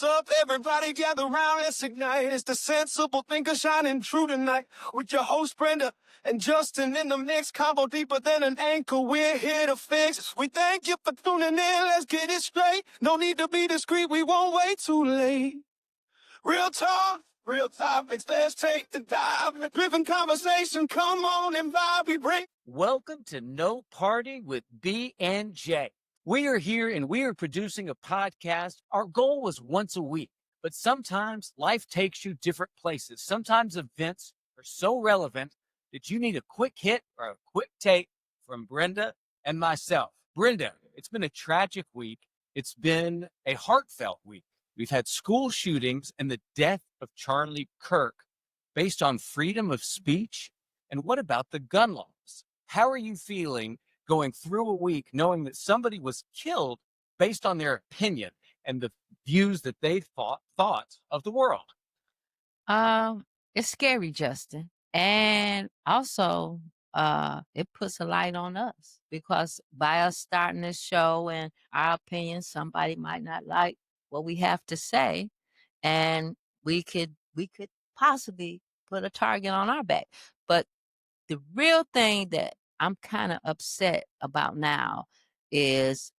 up? Everybody gather round, let's ignite. It's the sensible thinker shining true tonight. With your host Brenda and Justin in the mix. Combo deeper than an anchor, we're here to fix. We thank you for tuning in, let's get it straight. No need to be discreet, we won't wait too late. Real talk, real topics, let's take the dive. Driven conversation, come on and vibe, we bring. Welcome to No Party with B&J. We are here and we are producing a podcast. Our goal was once a week, but sometimes life takes you different places. Sometimes events are so relevant that you need a quick hit or a quick take from Brenda and myself. Brenda, it's been a tragic week. It's been a heartfelt week. We've had school shootings and the death of Charlie Kirk based on freedom of speech. And what about the gun laws? How are you feeling going through a week knowing that somebody was killed based on their opinion and the views that they thought of the world? It's scary, Justin. And also, it puts a light on us because by us starting this show and our opinion, somebody might not like what we have to say, and we could possibly put a target on our back. But the real thing that I'm kind of upset about now is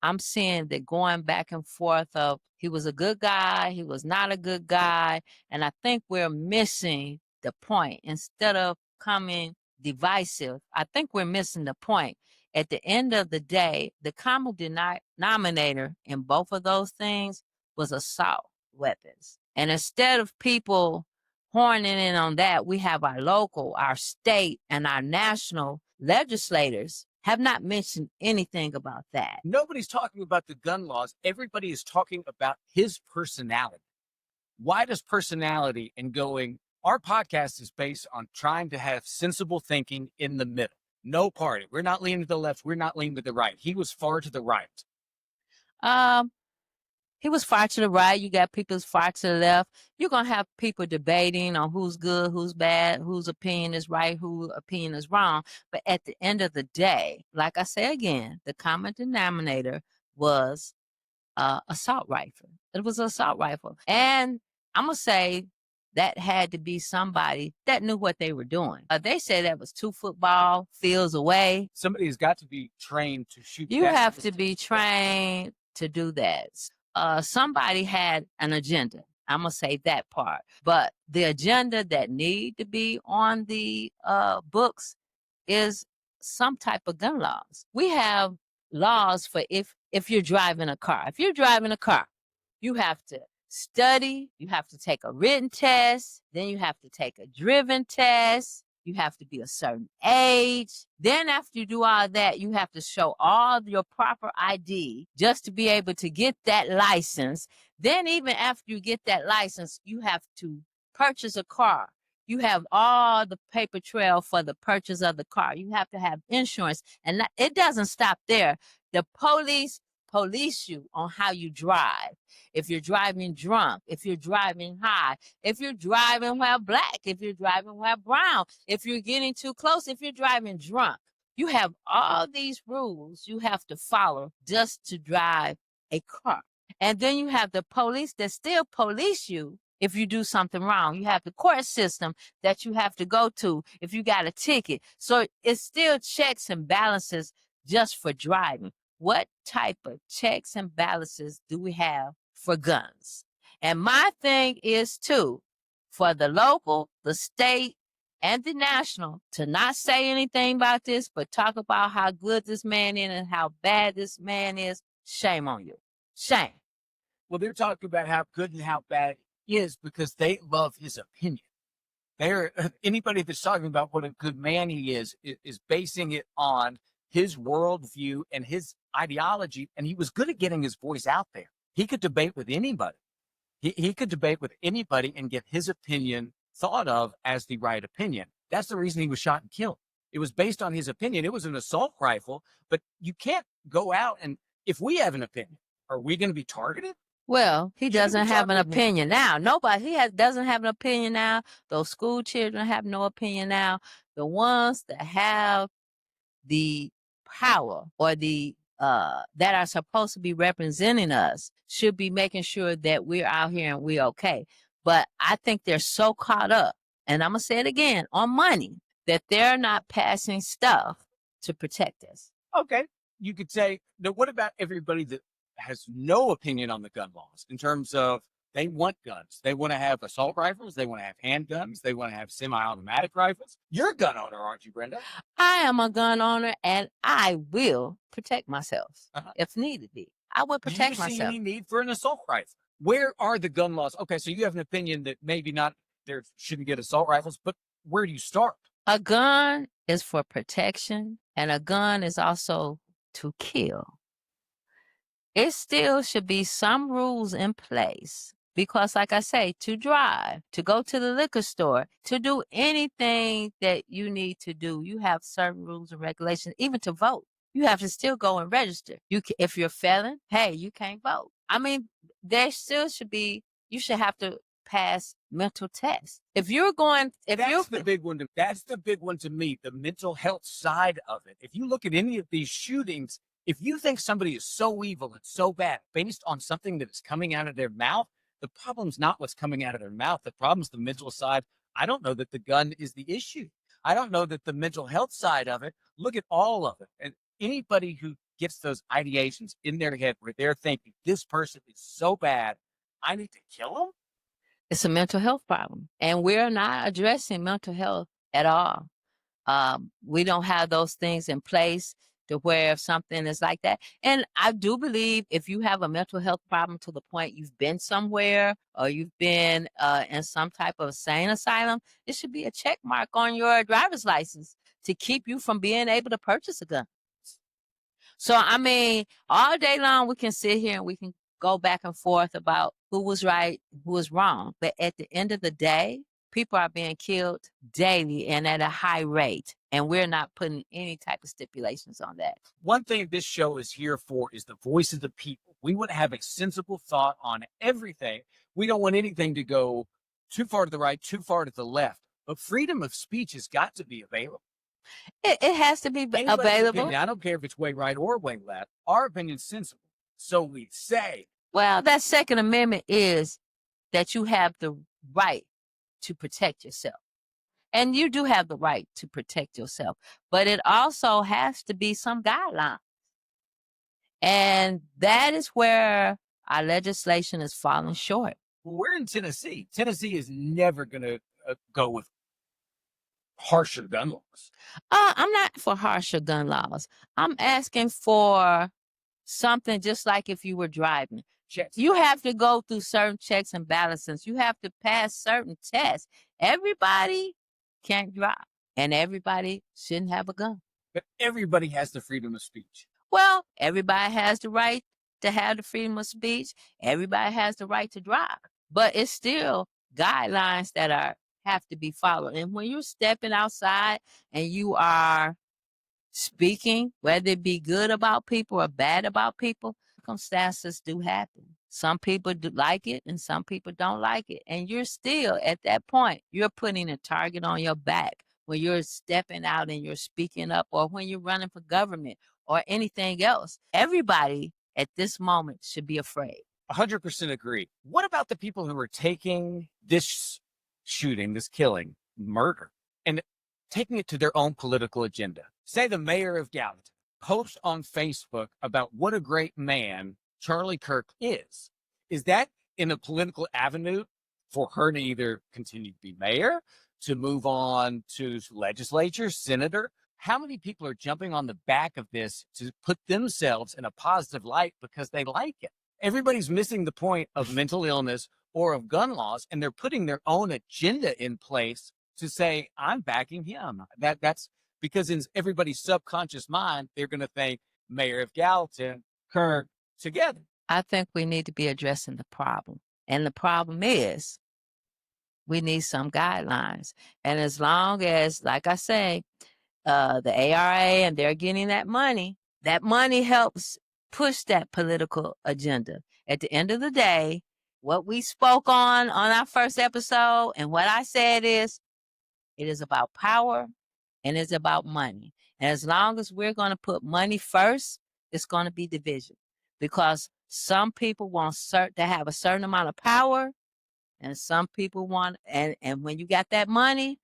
I'm seeing that going back and forth of he was a good guy, he was not a good guy, and I think we're missing the point. Instead of coming divisive, I think we're missing the point. At the end of the day, the common denominator in both of those things was assault weapons. And instead of people horning in on that, we have our local, our state, and our national legislators have not mentioned anything about that. Nobody's talking about the gun laws. Everybody is talking about his personality. Why does personality and going, our podcast is based on trying to have sensible thinking in the middle. No party. We're not leaning to the left. We're not leaning to the right. He was far to the right. He was far to the right. You got people far to the left. You're going to have people debating on who's good, who's bad, whose opinion is right, whose opinion is wrong. But at the end of the day, like I say again, the common denominator was assault rifle. It was an assault rifle. And I'm going to say that had to be somebody that knew what they were doing. They said that was 2 football fields away. Somebody's got to be trained to shoot. You have to be trained to do that. Somebody had an agenda. I'm going to say that part. But the agenda that need to be on the books is some type of gun laws. We have laws for if you're driving a car. If you're driving a car, you have to study, you have to take a written test, then you have to take a driven test. You have to be a certain age. Then after you do all that, you have to show all your proper ID just to be able to get that license. Then even after you get that license, you have to purchase a car. You have all the paper trail for the purchase of the car. You have to have insurance. And it doesn't stop there. The police you on how you drive. If you're driving drunk, if you're driving high, if you're driving while black, if you're driving while brown, if you're getting too close, if you're driving drunk. You have all these rules you have to follow just to drive a car. And then you have the police that still police you if you do something wrong. You have the court system that you have to go to if you got a ticket. So it's still checks and balances just for driving. What type of checks and balances do we have for guns? And my thing is too, for the local, the state, and the national to not say anything about this, but talk about how good this man is and how bad this man is. Shame on you. Shame. Well, they're talking about how good and how bad he is because they love his opinion. Anybody that's talking about what a good man he is basing it on his worldview and his ideology, and he was good at getting his voice out there. He could debate with anybody. He could debate with anybody and get his opinion thought of as the right opinion. That's the reason he was shot and killed. It was based on his opinion. It was an assault rifle, but you can't go out and, if we have an opinion, are we going to be targeted? Well, he doesn't have an opinion now. Doesn't have an opinion now. Those school children have no opinion now. The ones that have the power or the that are supposed to be representing us should be making sure that we're out here and we're okay. But I think they're so caught up, and I'm going to say it again, on money, that they're not passing stuff to protect us. Okay. You could say, now what about everybody that has no opinion on the gun laws in terms of they want guns? They want to have assault rifles. They want to have handguns. They want to have semi-automatic rifles. You're a gun owner, aren't you, Brenda? I am a gun owner, and I will protect myself if needed be. I will Do you protect see myself. any need for an assault rifle? Where are the gun laws? Okay, so you have an opinion that maybe not there shouldn't get assault rifles, but where do you start? A gun is for protection, and a gun is also to kill. It still should be some rules in place because, like I say, to drive, to go to the liquor store, to do anything that you need to do, you have certain rules and regulations. Even to vote, you have to still go and register. If you're a felon, hey, you can't vote. I mean, there still should be. You should have to pass mental tests. If you're going, if That's you're the big one. That's the big one to me, the mental health side of it. If you look at any of these shootings, if you think somebody is so evil and so bad based on something that is coming out of their mouth, the problem's not what's coming out of their mouth. The problem's the mental side. I don't know that the gun is the issue. I don't know that the mental health side of it, look at all of it. And anybody who gets those ideations in their head where they're thinking, this person is so bad, I need to kill them. It's a mental health problem, and we're not addressing mental health at all. We don't have those things in place to where if something is like that. And I do believe if you have a mental health problem to the point you've been somewhere or you've been in some type of sane asylum, it should be a check mark on your driver's license to keep you from being able to purchase a gun. So, I mean, all day long we can sit here and we can go back and forth about who was right, who was wrong. But at the end of the day, people are being killed daily and at a high rate. And we're not putting any type of stipulations on that. One thing this show is here for is the voice of the people. We want to have a sensible thought on everything. We don't want anything to go too far to the right, too far to the left. But freedom of speech has got to be available. It has to be Anybody's available. opinion, I don't care if it's way right or way left. Our opinion's sensible. So we say. Well, that Second Amendment is that you have the right to protect yourself. And you do have the right to protect yourself. But it also has to be some guidelines. And that is where our legislation is falling short. Well, we're in Tennessee. Tennessee is never going to go with harsher gun laws. I'm not for harsher gun laws. I'm asking for something just like if you were driving. Checks. You have to go through certain checks and balances. You have to pass certain tests. Everybody can't drive, and everybody shouldn't have a gun. But everybody has the freedom of speech. Well, everybody has the right to have the freedom of speech. Everybody has the right to drive. But it's still guidelines that have to be followed. And when you're stepping outside and you are speaking, whether it be good about people or bad about people, circumstances do happen. Some people do like it and some people don't like it. And you're still at that point, you're putting a target on your back when you're stepping out and you're speaking up, or when you're running for government or anything else. Everybody at this moment should be afraid. 100% agree. What about the people who are taking this shooting, this killing, murder, and taking it to their own political agenda? Say the mayor of Gallatin posts on Facebook about what a great man Charlie Kirk is. Is that in a political avenue for her to either continue to be mayor, to move on to legislature, senator? How many people are jumping on the back of this to put themselves in a positive light because they like it? Everybody's missing the point of mental illness or of gun laws, and they're putting their own agenda in place to say, I'm backing him. That's because in everybody's subconscious mind, they're going to think Mayor of Gallatin, Kirk, together. I think we need to be addressing the problem. And the problem is we need some guidelines. And as long as, like I say, the ARA and they're getting that money helps push that political agenda. At the end of the day, what we spoke on our first episode and what I said is, it is about power and it's about money. And as long as we're going to put money first, it's going to be division. Because Some people want to have a certain amount of power, and some people want, and when you got that money,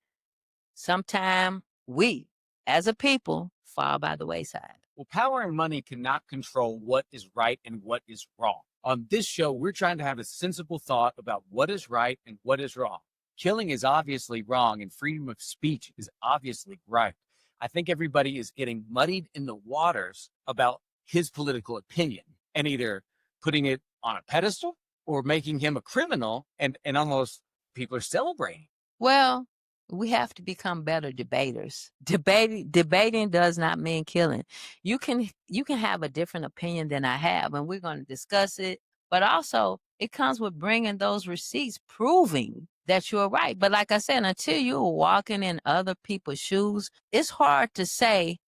sometimes we, as a people, fall by the wayside. Well, power and money cannot control what is right and what is wrong. On this show, we're trying to have a sensible thought about what is right and what is wrong. Killing is obviously wrong, and freedom of speech is obviously right. I think everybody is getting muddied in the waters about his political opinion and either putting it on a pedestal or making him a criminal, and almost people are celebrating. Well, we have to become better debaters. Debating does not mean killing. You can have a different opinion than I have, and we're going to discuss it. But also, it comes with bringing those receipts proving that you're right. But like I said, until you're walking in other people's shoes, it's hard to say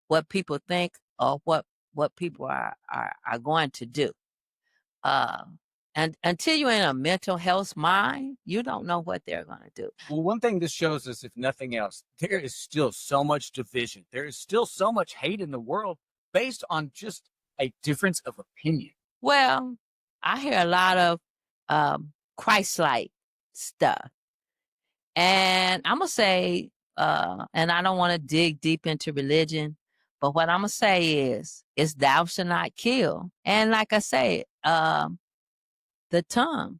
what people think or what people are going to do. And until you're in a mental health mind, you don't know what they're going to do. Well, one thing this shows us, if nothing else, there is still so much division. There is still so much hate in the world based on just a difference of opinion. Well, I hear a lot of Christ-like stuff. And I'm going to say, and I don't want to dig deep into religion, but what I'm going to say is thou shalt not kill. And like I say, the tongue,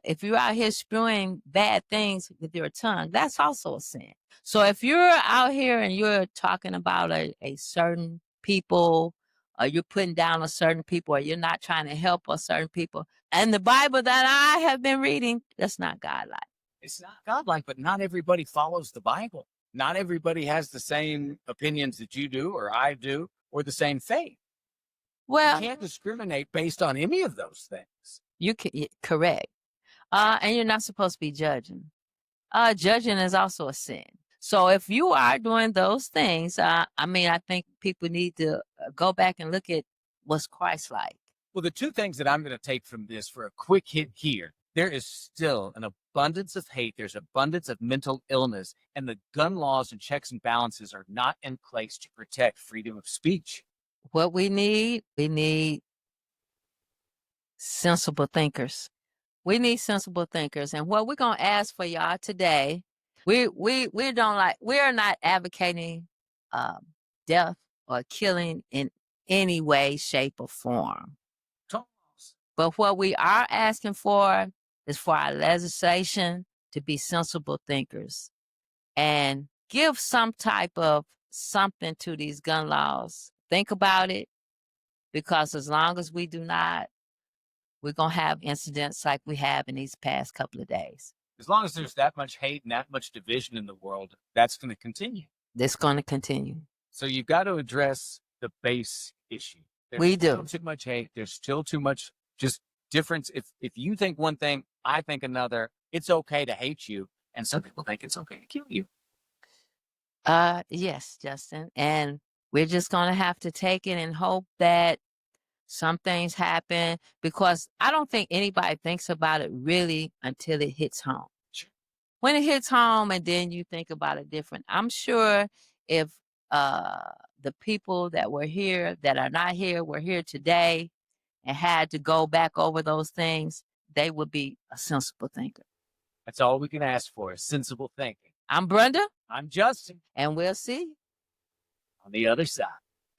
if you're out here spewing bad things with your tongue, that's also a sin. So if you're out here and you're talking about a certain people, or you're putting down a certain people, or you're not trying to help a certain people, and the Bible that I have been reading, that's not godlike. It's not godlike, but not everybody follows the Bible. Not everybody has the same opinions that you do or I do, or the same faith. Well, you can't discriminate based on any of those things. You can, correct. And you're not supposed to be judging. Judging is also a sin. So if you are doing those things, I think people need to go back and look at what's Christ-like. Well, the two things that I'm going to take from this for a quick hit here, there is still an abundance of hate. There's abundance of mental illness, and the gun laws and checks and balances are not in place to protect freedom of speech. What we need sensible thinkers. We need sensible thinkers. And what we're going to ask for y'all today, we're not advocating death or killing in any way, shape, or form. But what we are asking for is for our legislation to be sensible thinkers and give some type of something to these gun laws. Think about it, because as long as we do not, we're going to have incidents like we have in these past couple of days. As long as there's that much hate and that much division in the world, that's going to continue. It's going to continue. So you've got to address the base issue. We do. There's still too much hate. There's still too much just difference. If you think one thing, I think another, it's okay to hate you. And some people think it's okay to kill you. Yes, Justin. And we're just going to have to take it and hope that some things happen, because I don't think anybody thinks about it really until it hits home. Sure. When it hits home and then you think about it different. I'm sure if the people that were here, that are not here, were here today and had to go back over those things, they would be a sensible thinker. That's all we can ask for, is sensible thinking. I'm Brenda. I'm Justin. And we'll see you on the other side.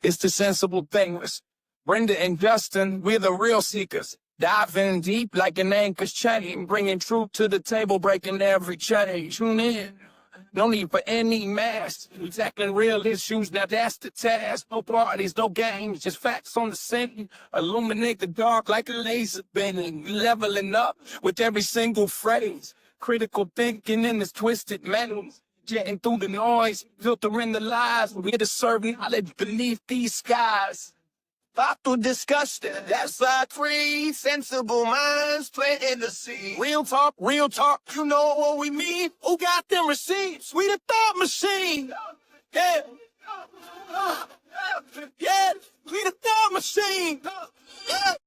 It's the sensible thinkers. Brenda and Justin, we're the real seekers. Diving deep like an anchor's chain, bringing truth to the table, breaking every chain. Tune in. No need for any mask. We tackling real issues, now that's the task. No parties, no games, just facts on the scene. Illuminate the dark like a laser beam. Leveling up with every single phrase. Critical thinking in this twisted metal. Jetting through the noise, filtering the lies. We're to serve knowledge beneath these skies. Thoughtful discussion, that's our creed. Sensible minds planting the seed. Real talk, you know what we mean. Who got them receipts? We the thought machine. Yeah. Yeah, we the thought machine. Yeah.